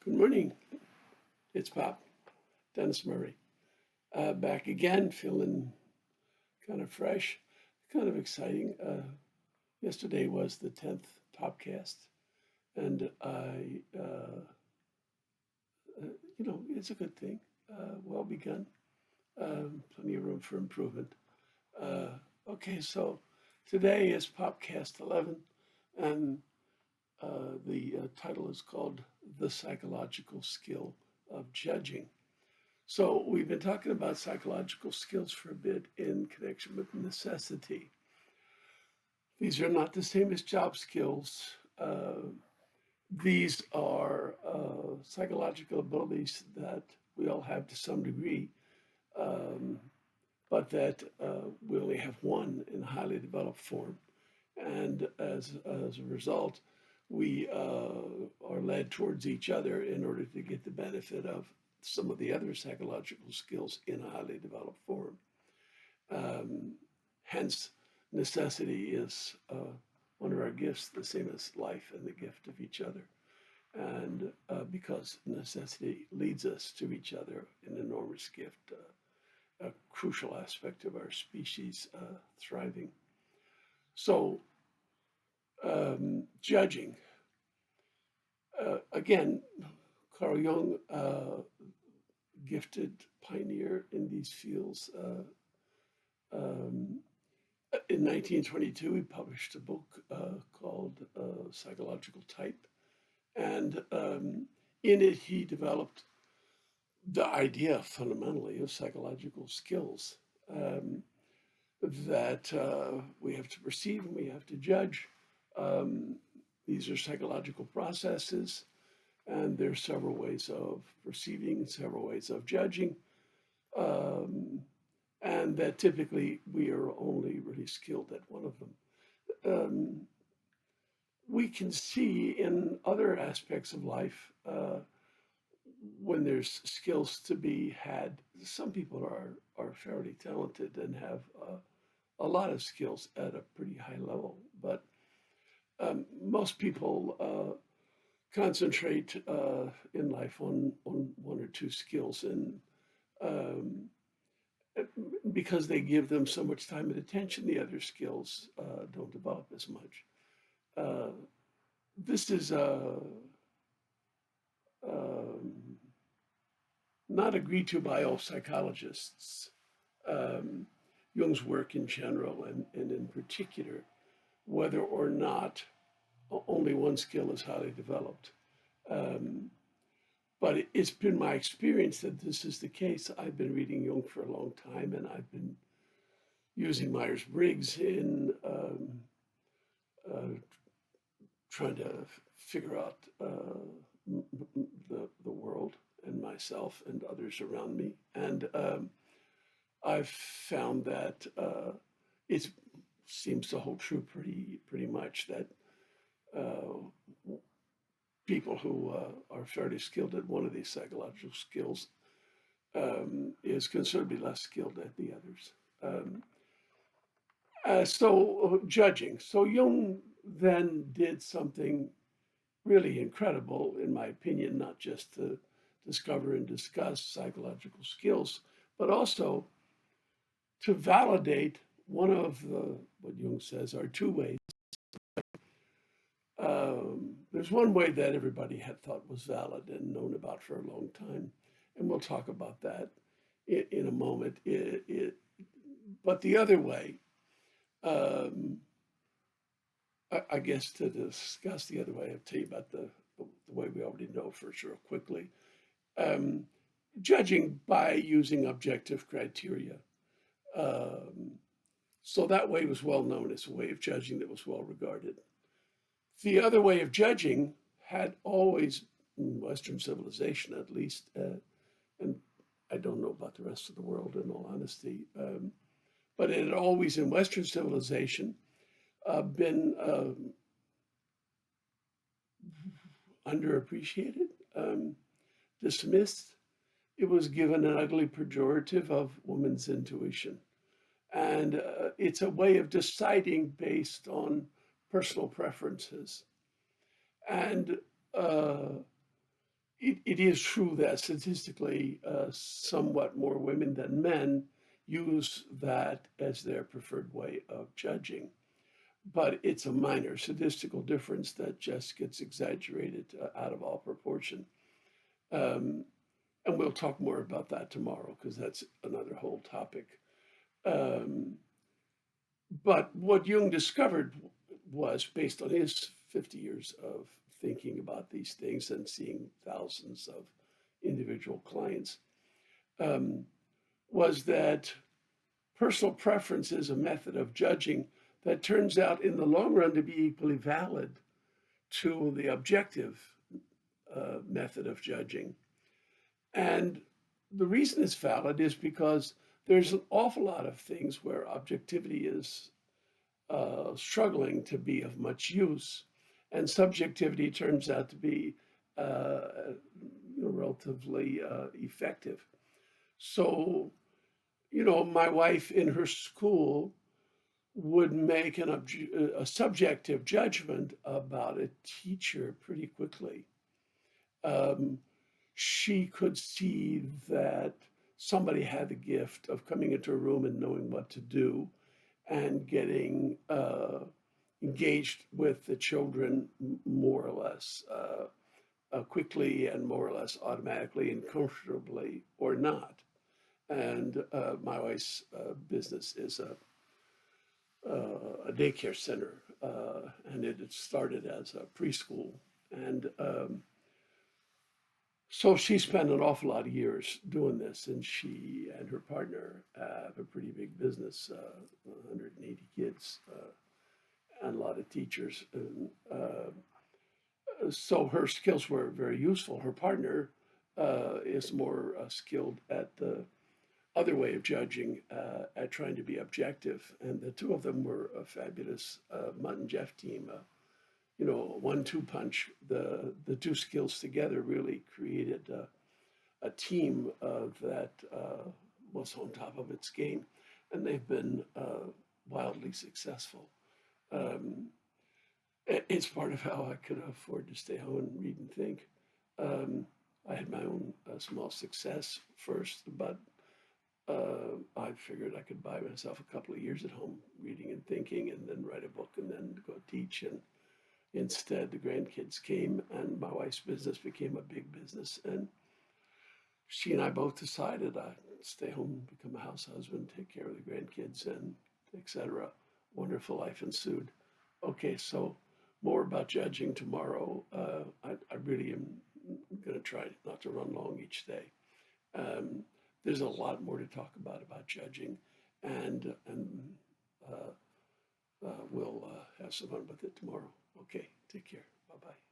Good morning. It's Pop, Dennis Murray. Back again, feeling kind of fresh, kind of exciting. Yesterday was the 10th Popcast, and it's a good thing. Well begun. Plenty of room for improvement. Uh, okay, so today is Popcast 11, and the title is called The Psychological Skill of Judging. So we've been talking about psychological skills for a bit in connection with necessity. These are not the same as job skills. These are psychological abilities that we all have to some degree, um, but that we only have one in highly developed form. And as a result, we are led towards each other in order to get the benefit of some of the other psychological skills in a highly developed form. Um, Hence, necessity is one of our gifts, the same as life and the gift of each other. And because necessity leads us to each other, an enormous gift, a crucial aspect of our species thriving. So, judging. Again, Carl Jung, gifted pioneer in these fields. Um, in 1922, he published a book called Psychological Type. And in it, he developed the idea fundamentally of psychological skills that we have to perceive and we have to judge. Um, these are psychological processes, and there are several ways of perceiving, several ways of judging. Um, and that typically we are only really skilled at one of them. Um, we can see in other aspects of life when there's skills to be had. Some people are fairly talented and have a lot of skills at a pretty high level, but most people concentrate in life on one or two skills, and um, because they give them so much time and attention, the other skills don't develop as much. Uh, this is um, not agreed to by all psychologists. Um, Jung's work in general, and in particular, whether or not only one skill is highly developed. Um, but it's been my experience that this is the case. I've been reading Jung for a long time, and I've been using Myers-Briggs in uh, trying to figure out the world and myself and others around me. And I've found that it seems to hold true pretty much that people who are fairly skilled at one of these psychological skills is considerably less skilled at the others. Judging. So Jung then did something really incredible, in my opinion, not just to discover and discuss psychological skills, but also to validate one of what Jung says are two ways. There's one way that everybody had thought was valid and known about for a long time, and we'll talk about that in a moment. But the other way, um, I guess to discuss the other way, I'll tell you about the way we already know for sure quickly. Um, Judging by using objective criteria. Um, so that way was well known as a way of judging that was well regarded. The other way of judging had always, in Western civilization at least, and I don't know about the rest of the world in all honesty, but it had always in Western civilization been underappreciated, dismissed. It was given an ugly pejorative of woman's intuition. And it's a way of deciding based on personal preferences. And it is true that statistically, somewhat more women than men use that as their preferred way of judging. But it's a minor statistical difference that just gets exaggerated out of all proportion. Um, and we'll talk more about that tomorrow because that's another whole topic. Um, but what Jung discovered was, based on his 50 years of thinking about these things and seeing thousands of individual clients, um, was that personal preference is a method of judging that turns out in the long run to be equally valid to the objective method of judging. And the reason it's valid is because there's an awful lot of things where objectivity is struggling to be of much use, and subjectivity turns out to be relatively effective. So, my wife in her school would make a subjective judgment about a teacher pretty quickly. Um, she could see that somebody had the gift of coming into a room and knowing what to do and getting engaged with the children more or less quickly and more or less automatically and comfortably or not. And my wife's business is a daycare center, and it had started as a preschool. And so she spent an awful lot of years doing this, and she and her partner have a pretty big business, 180 kids, and a lot of teachers. And, so her skills were very useful. Her partner is more skilled at the other way of judging, at trying to be objective. And the two of them were a fabulous Mutt and Jeff team. 1-2 punch. The two skills together really created a team that was on top of its game, and they've been wildly successful. Um, it's part of how I could afford to stay home and read and think. I had my own small success first, but I figured I could buy myself a couple of years at home reading and thinking, and then write a book, and then go teach. And instead, the grandkids came, and my wife's business became a big business. And she and I both decided I'd stay home, become a house husband, take care of the grandkids, and etc. Wonderful life ensued. Okay, so more about judging tomorrow. I really am going to try not to run long each day. Um, there's a lot more to talk about judging, and we'll have some fun with it tomorrow. Okay, take care. Bye bye.